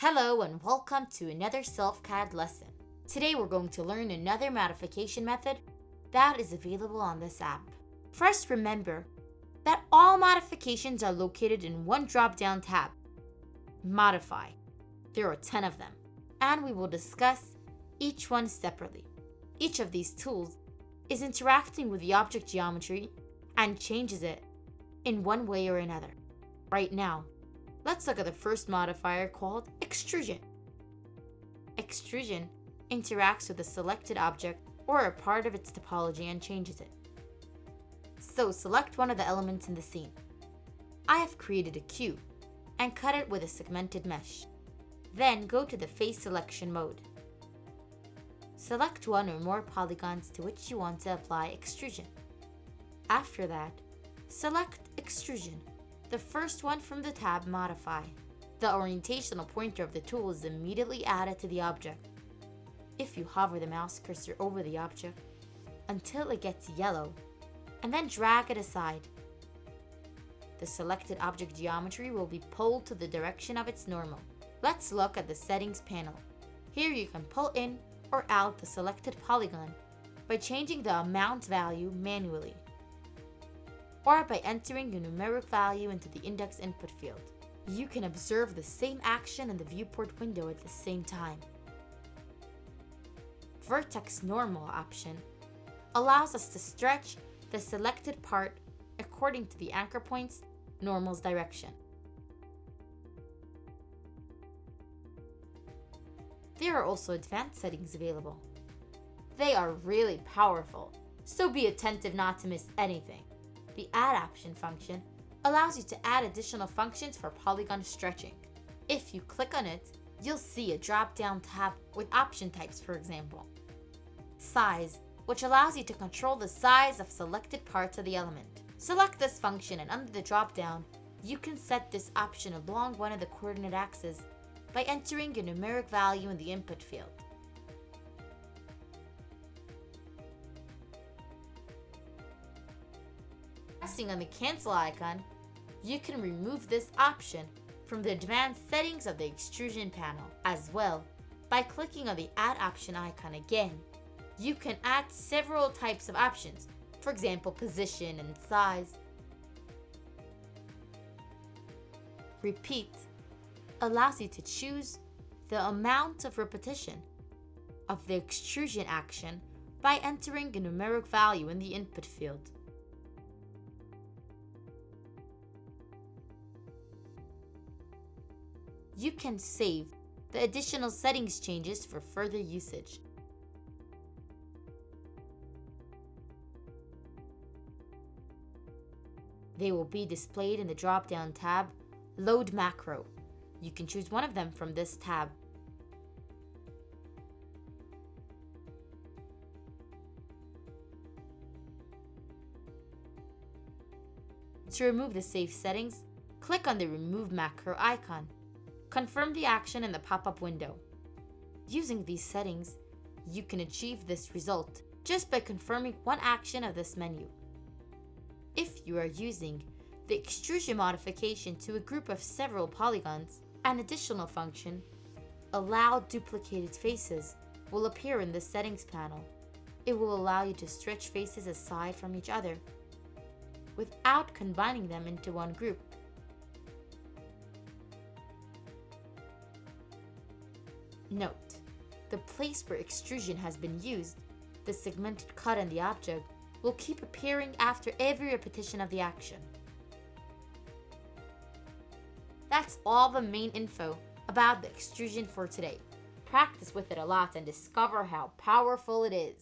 Hello and welcome to another SelfCAD lesson. Today we're going to learn another modification method that is available on this app. First, remember that all modifications are located in one drop-down tab, Modify. There are 10 of them, and we will discuss each one separately. Each of these tools is interacting with the object geometry and changes it in one way or another. Right now, let's look at the first modifier called Extrusion. Extrusion interacts with a selected object or a part of its topology and changes it. So select one of the elements in the scene. I have created a cube and cut it with a segmented mesh. Then go to the face selection mode. Select one or more polygons to which you want to apply extrusion. After that, select Extrusion, the first one from the tab Modify. The orientational pointer of the tool is immediately added to the object. If you hover the mouse cursor over the object until it gets yellow, and then drag it aside, the selected object geometry will be pulled to the direction of its normal. Let's look at the settings panel. Here you can pull in or out the selected polygon by changing the amount value manually, or by entering a numeric value into the index input field. You can observe the same action in the viewport window at the same time. Vertex Normal option allows us to stretch the selected part according to the anchor point's normal's direction. There are also advanced settings available. They are really powerful, so be attentive not to miss anything. The Add Option function allows you to add additional functions for polygon stretching. If you click on it, you'll see a drop-down tab with option types, for example. Size, which allows you to control the size of selected parts of the element. Select this function, and under the drop-down, you can set this option along one of the coordinate axes by entering a numeric value in the input field. Pressing on the cancel icon, you can remove this option from the advanced settings of the extrusion panel. As well, by clicking on the add option icon again, you can add several types of options, for example, position and size. Repeat allows you to choose the amount of repetition of the extrusion action by entering a numeric value in the input field. You can save the additional settings changes for further usage. They will be displayed in the drop-down tab, Load Macro. You can choose one of them from this tab. To remove the saved settings, click on the Remove Macro icon. Confirm the action in the pop-up window. Using these settings, you can achieve this result just by confirming one action of this menu. If you are using the extrusion modification to a group of several polygons, an additional function, Allow Duplicated Faces, will appear in the settings panel. It will allow you to stretch faces aside from each other without combining them into one group. Note, the place where extrusion has been used, the segmented cut in the object, will keep appearing after every repetition of the action. That's all the main info about the extrusion for today. Practice with it a lot and discover how powerful it is.